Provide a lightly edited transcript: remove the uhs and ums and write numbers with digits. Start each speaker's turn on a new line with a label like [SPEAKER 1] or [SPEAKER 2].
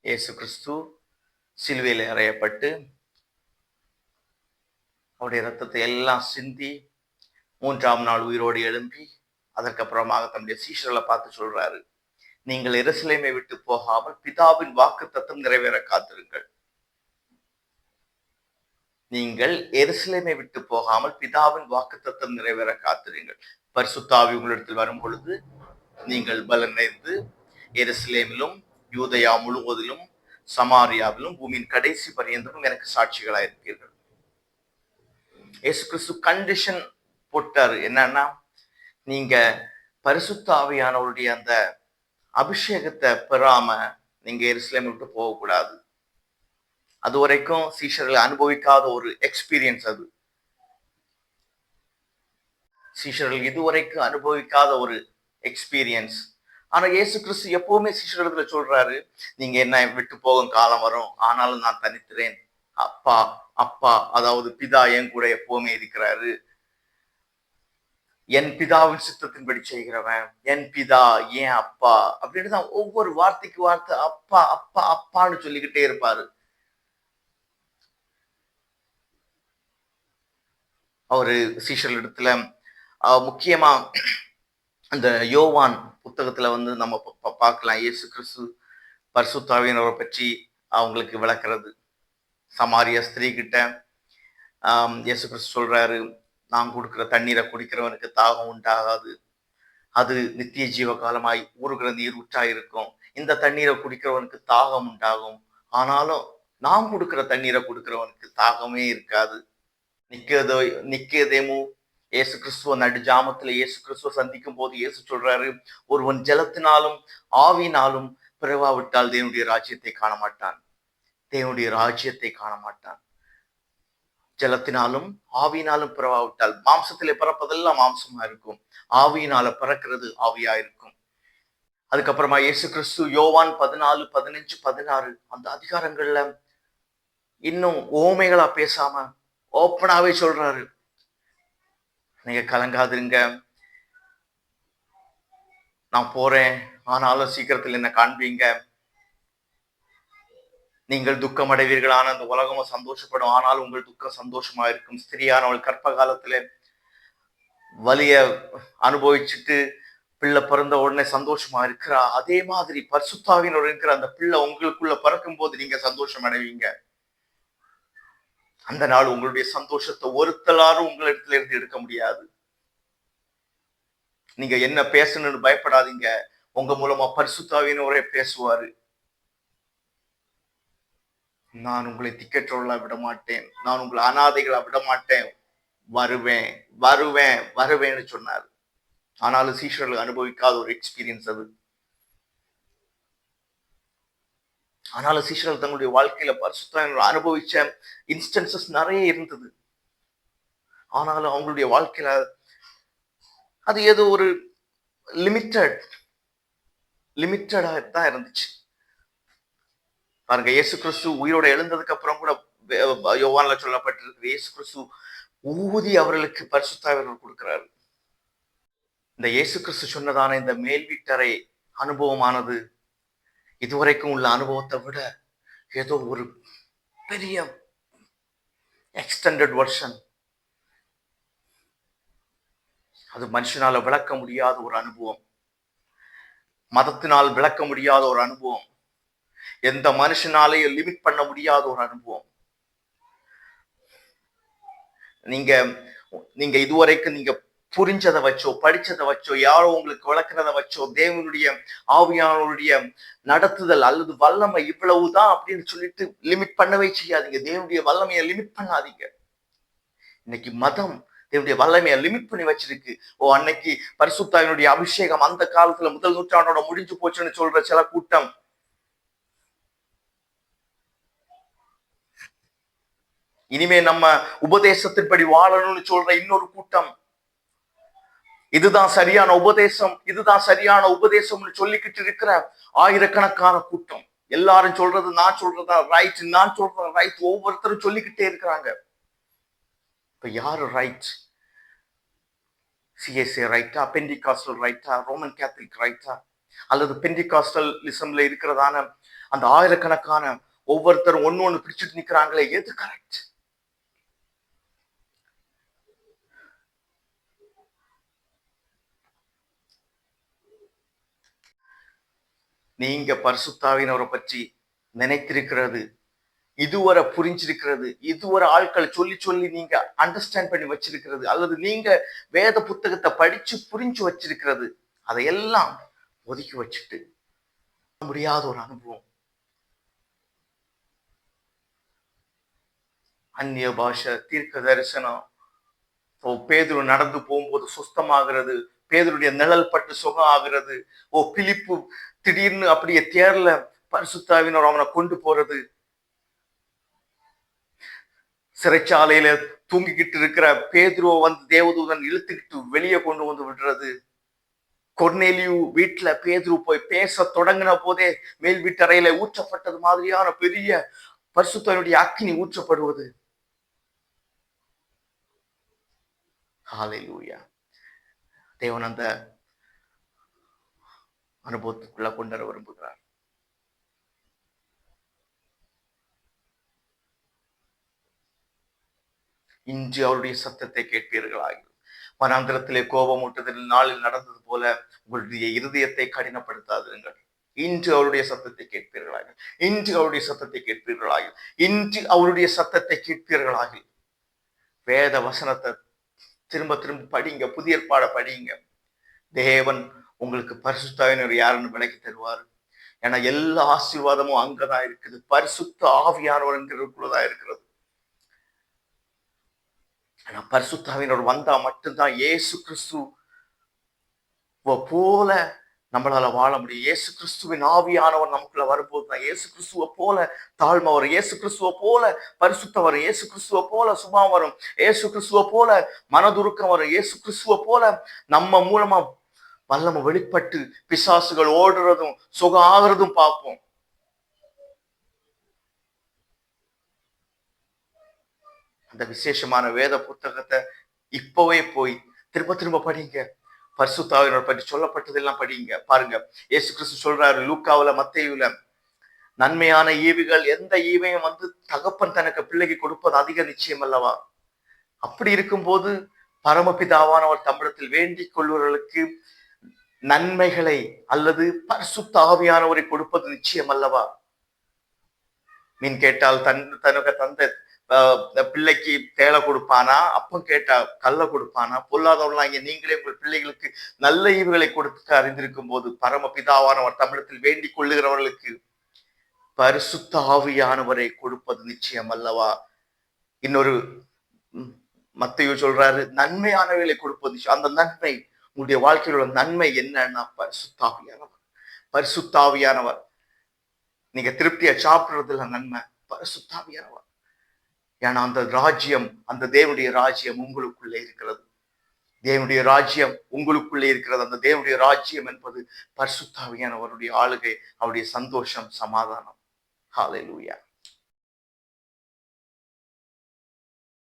[SPEAKER 1] இயேசு கிறிஸ்து சிலுவையில் அறையப்பட்டு அவருடைய ரத்தத்தை எல்லாம் சிந்தி 3ஆம் நாள் உயிரோடு எழும்பி அதற்கப்புறமாக தன்னுடைய சீஷர்களை பார்த்து சொல்றாரு, நீங்கள் எருசலேமை விட்டு போகாமல் பிதாவின் வாக்குத்தத்தம் நிறைவேற காத்திருங்கள். நீங்கள் எருசலேமை விட்டு போகாமல் பிதாவின் வாக்குத்தத்தம் நிறைவேற காத்திருங்கள். பரிசுத்த ஆவி உங்களிடத்தில் வரும் பொழுது நீங்கள் பலனடைந்து எருசலேமிலும் யூதயா முழுவதிலும் சமாரியாவிலும் பூமியின் கடைசி பரியந்தமும் எனக்கு சாட்சிகளாக இருப்பீர்கள். இயேசு கிறிஸ்து கண்டிஷன் போட்டாரு. என்னன்னா, நீங்க பரிசுத்த ஆவியானவருடைய அந்த அபிஷேகத்தை பெறாம நீங்க எருசலேமை விட்டு போகக்கூடாது. அது வரைக்கும் சீஷர்கள் அனுபவிக்காத ஒரு எக்ஸ்பீரியன்ஸ் அது. சீஷர்கள் இதுவரைக்கும் அனுபவிக்காத ஒரு எக்ஸ்பீரியன்ஸ். ஆனா இயேசு கிறிஸ்து எப்பவுமே சீஷர்களிடத்துல சொல்றாரு, நீங்க என்ன விட்டு போகும் காலம் வரும், ஆனாலும் நான் தனித்துறேன். அப்பா அப்பா, அதாவது பிதா என் கூட எப்பவுமே இருக்கிறாரு. என் பிதாவின் சித்தத்தின்படி செய்கிறவன் என் பிதா ஏன் அப்பா அப்படின்னு தான் ஒவ்வொரு வார்த்தைக்கு வார்த்தை அப்பா அப்பா அப்பான்னு சொல்லிக்கிட்டே இருப்பாரு. அவரு சீஷர்களிடத்துல முக்கியமா அந்த யோவான் புத்தகத்துல நம்ம பார்க்கலாம். இயேசு கிறிஸ்து பரிசுத்த ஆவியானவரை பற்றி அவங்களுக்கு விளக்குறது. சமாரிய ஸ்திரீ கிட்ட இயேசு கிறிஸ்து சொல்றாரு, நான் கொடுக்கிற தண்ணீரை குடிக்கிறவனுக்கு தாகம் உண்டாகாது, அது நித்திய ஜீவ காலமாய் ஊறுகிற நீர் ஊற்றாயிருக்கும். இந்த தண்ணீரை குடிக்கிறவனுக்கு தாகம் உண்டாகும், ஆனாலும் நாம் கொடுக்கிற தண்ணீரை கொடுக்கிறவனுக்கு தாகமே இருக்காது. நிக்கதேமு இயேசு கிறிஸ்துவ நடு ஜாமத்துல இயேசு கிறிஸ்துவ சந்திக்கும் போது இயேசு சொல்றாரு, ஒருவன் ஜலத்தினாலும் ஆவினாலும் பிறவாவிட்டால் தேவனுடைய ராஜ்யத்தை காண மாட்டான். தேவனுடைய ராஜ்யத்தை காண மாட்டான். ஜலத்தினாலும் ஆவியினாலும் பிறவாவிட்டால், மாம்சத்திலே பிறப்பதெல்லாம் மாம்சமா இருக்கும், ஆவியினால பிறக்கிறது ஆவியா இருக்கும். அதுக்கப்புறமா இயேசு கிறிஸ்து யோவான் 14, 15, 16 அந்த அதிகாரங்கள்ல இன்னும் ஓமைகளா பேசாம ஓப்பனாவே சொல்றாரு, நீங்க கலங்காதுங்க, நான் போறேன், ஆனாலும் சீக்கிரத்தில் என்ன காண்பீங்க. நீங்கள் துக்கம் அடைவீர்களான அந்த உலகமும் சந்தோஷப்படும், ஆனால் உங்கள் துக்கம் சந்தோஷமா இருக்கும். ஸ்திரியானவள் கற்ப காலத்துல வலிய அனுபவிச்சுட்டு பிள்ளை பிறந்த உடனே சந்தோஷமா இருக்கிறா. அதே மாதிரி பரிசுத்தாவினோடு இருக்கிற அந்த பிள்ளை உங்களுக்குள்ள பிறக்கும் போது நீங்க சந்தோஷம் அடைவீங்க. அந்த நாள் உங்களுடைய சந்தோஷத்தை ஒருத்தலாரும் உங்களிடத்துல இருந்து எடுக்க முடியாது. நீங்க என்ன பேசணும்னு பயப்படாதீங்க, உங்க மூலமா பரிசுத்தாவினோரே பேசுவாரு. நான் உங்களை திக்கற்றவர்களா விட மாட்டேன், நான் உங்களை அனாதைகளா விட மாட்டேன், வருவேன் வருவேன் வருவேன்னு சொன்னார். ஆனாலும் சீஷர்கள் அனுபவிக்காத ஒரு எக்ஸ்பீரியன்ஸ் அது. ஆனாலும் சீஷர்கள் தங்களுடைய வாழ்க்கையில பரிசுத்த அனுபவிச்ச இன்ஸ்டன்சஸ் நிறைய இருந்தது. ஆனாலும் அவங்களுடைய வாழ்க்கையில அது ஏதோ ஒரு லிமிட்டடா தான் இருந்துச்சு. பாருங்க, இயேசு கிறிஸ்து உயிரோட எழுந்ததுக்கு அப்புறம் கூட யோவான்ல சொல்லப்பட்டிருக்கு, இயேசு கிறிஸ்து ஊதி அவர்களுக்கு பரிசுத்த ஆவியை கொடுக்கிறாரு. இந்த இயேசு கிறிஸ்து சொன்னதான இந்த மேல் வீட்டறை அனுபவமானது இதுவரைக்கும் உள்ள அனுபவத்தை விட ஏதோ ஒரு பெரிய எக்ஸ்டெண்டட் வெர்ஷன். அது மனுஷனால விளக்க முடியாத ஒரு அனுபவம், மதத்தினால் விளக்க முடியாத ஒரு அனுபவம், எந்த மனுஷனாலையும் லிமிட் பண்ண முடியாத ஒரு அனுபவம். நீங்க இதுவரைக்கும் நீங்க புரிஞ்சதை வச்சோ படிச்சதை வச்சோ யாரோ உங்களுக்கு விளக்குறத வச்சோ தேவனுடைய ஆவியானவருடைய நடத்துதல் அல்லது வல்லமை இவ்வளவுதான் அப்படின்னு சொல்லிட்டு லிமிட் பண்ணவே செய்யாதீங்க. தேவனுடைய வல்லமையை லிமிட் பண்ணாதீங்க. இன்னைக்கு மதம் தேவனுடைய வல்லமையை லிமிட் பண்ணி வச்சிருக்கு. அன்னைக்கு பரிசுத்தாவினுடைய அபிஷேகம் அந்த காலத்துல முதல் நூற்றாண்டோட முடிஞ்சு போச்சுன்னு சொல்ற சில கூட்டம், இனிமே நம்ம உபதேசத்தின்படி வாழணும்னு சொல்ற இன்னொரு கூட்டம், இதுதான் சரியான உபதேசம் இதுதான் சரியான உபதேசம்னு சொல்லிக்கிட்டு இருக்கிற ஆயிரக்கணக்கான கூட்டம். எல்லாரும் சொல்றது நான் சொல்றதா ரைட், நான் சொல்றதா ரைட், ஒவ்வொருத்தரும் சொல்லிக்கிட்டே இருக்கிறாங்க. இப்ப யாரு ரைட்? சிஎஸ்ஏ ரைட்டா, பெண்டிகாஸ்டல் ரைட்டா, ரோமன் கேத்தலிக் ரைட்டா, அல்லது பெண்டிகாஸ்டலிசம்ல இருக்கிறதான அந்த ஆயிரக்கணக்கான ஒவ்வொருத்தரும் ஒண்ணு பிடிச்சிட்டு நிக்கிறாங்களே, எது கரெக்ட்? நீங்க பரிசுத்தாவினவரை பற்றி நினைத்திருக்கிறது, இதுவரை புரிஞ்சிருக்கிறது, இதுவரை ஆட்கள் சொல்லி சொல்லி நீங்க அண்டர்ஸ்டாண்ட் பண்ணி வச்சிருக்கிறது, அல்லது நீங்க வேத புத்தகத்தை படிச்சு புரிஞ்சு வச்சிருக்கிறது, அதையெல்லாம் ஒதுக்கி வச்சுட்டு முடியாத ஒரு அனுபவம். அந்நிய பாஷை, தீர்க்க தரிசனம், பேதுரு நடந்து போகும்போது சுஸ்தமாகிறது, பேதுருடைய நிழல் பட்டு சுகம் ஆகிறது. பிலிப்பு திடீர்னு அப்படியே தேர்ல பரிசுத்தாவினர் அவனை கொண்டு போறது, சிறைச்சாலையில தூங்கிக்கிட்டு இருக்கிற பேதுருவை வந்து தேவதூதன் இழுத்துக்கிட்டு வெளியே கொண்டு வந்து விடுறது, கொர்நேலியு வீட்டுல பேதுரு போய் பேச தொடங்கின போதே மேல் வீட்டறையில ஊற்றப்பட்டது மாதிரியான பெரிய பரிசுத்தனுடைய அக்கினி ஊற்றப்படுவது. ஹல்லேலூயா. தேவன் அந்த அனுபவத்துக்குள்ள கொண்டு வர விரும்புகிறார். இன்று அவருடைய சத்தத்தை கேட்பீர்களாக. வனாந்திரத்திலே கோபமூட்டுதல் நாளில் நடந்தது போல உங்களுடைய இருதயத்தை கடினப்படுத்தாதிருங்கள். இன்று அவருடைய சத்தத்தை கேட்பீர்களாக. இன்று அவருடைய சத்தத்தை கேட்பீர்களாக. இன்று அவருடைய சத்தத்தை கேட்பீர்களாக. வேத வசனத்தை திரும்ப திரும்ப படிங்க, புதிய ஏற்பாட படிங்க. தேவன் உங்களுக்கு பரிசுத்தாவினர் யாருன்னு விளக்கி தருவார். ஏன்னா எல்லா ஆசீர்வாதமும் அங்கதான் இருக்குது. பரிசுத்த ஆவியானவர் என்கிறதுக்குள்ளதான் இருக்கிறது. ஆனா பரிசுத்தாவினர் வந்தா மட்டும்தான் இயேசு கிறிஸ்து போல நம்மளால வாழ முடியும். இயேசு கிறிஸ்துவின் ஆவியானவர் நமக்குள்ள வரும்போது தான் இயேசு கிறிஸ்துவ போல தாழ்மை வரும், இயேசு கிறிஸ்துவ போல பரிசுத்தம் வரும், இயேசு கிறிஸ்துவ போல சுபம் வரும், இயேசு கிறிஸ்துவ போல மனதுருக்கம் வரும், இயேசு கிறிஸ்துவ போல நம்ம மூலமா வல்லமை வெளிப்பட்டு பிசாசுகள் ஓடுறதும் சுகம் ஆகிறதும் பார்ப்போம். அந்த விசேஷமான வேத புத்தகத்தை இப்பவே போய் திரும்ப திரும்ப படிங்க. பரிசுத்தாவினர் பற்றி சொல்லப்பட்டதெல்லாம் படிங்க. பாருங்க, இயேசு கிறிஸ்து சொல்றாரு லூக்காவுல மத்தேயுல, நன்மையான ஈவுகள் எந்த ஈவையும் வந்து தகப்பன் தனக்கு பிள்ளைக்கு கொடுப்பது அதிக நிச்சயம் அல்லவா? அப்படி இருக்கும்போது பரமபிதாவானவர் தம்மிடத்தில் வேண்டிக் கொள்வர்களுக்கு நன்மைகளை அல்லது பரிசுத்த ஆவியானவரை கொடுப்பது நிச்சயம் அல்லவா? மீன் கேட்டால் தனக்கு தந்த பிள்ளைக்கு தேலை கொடுப்பானா? அப்பம் கேட்டா கல்ல கொடுப்பானா? பொல்லாதவர்களாம் இங்க நீங்களே உங்கள் பிள்ளைகளுக்கு நல்ல ஈவுகளை கொடுத்து அறிந்திருக்கும் போது பரம பிதாவானவர் தமிழத்தில் வேண்டிக் கொள்ளுகிறவர்களுக்கு பரிசுத்த ஆவியானவரை கொடுப்பது நிச்சயம் அல்லவா? இன்னொரு மத்தேயு சொல்றாரு, நன்மையானவைகளை கொடுப்பது. அந்த நன்மை, உங்களுடைய வாழ்க்கையில் உள்ள நன்மை என்னன்னா பரிசுத்தாவியானவர். பரிசுத்தாவியானவர். நீங்க திருப்தியா சாப்பிடுறதுல நன்மை பரிசுத்தாவியானவர். ஏன்னா அந்த ராஜ்யம், அந்த தேவனுடைய ராஜ்யம் உங்களுக்குள்ளே இருக்கிறது. தேவனுடைய ராஜ்யம் உங்களுக்குள்ளே இருக்கிறது. அந்த தேவனுடைய ராஜ்யம் என்பது பரிசுத்தாவியானவருடைய ஆளுகை, அவருடைய சந்தோஷம், சமாதானம். ஹல்லேலூயா.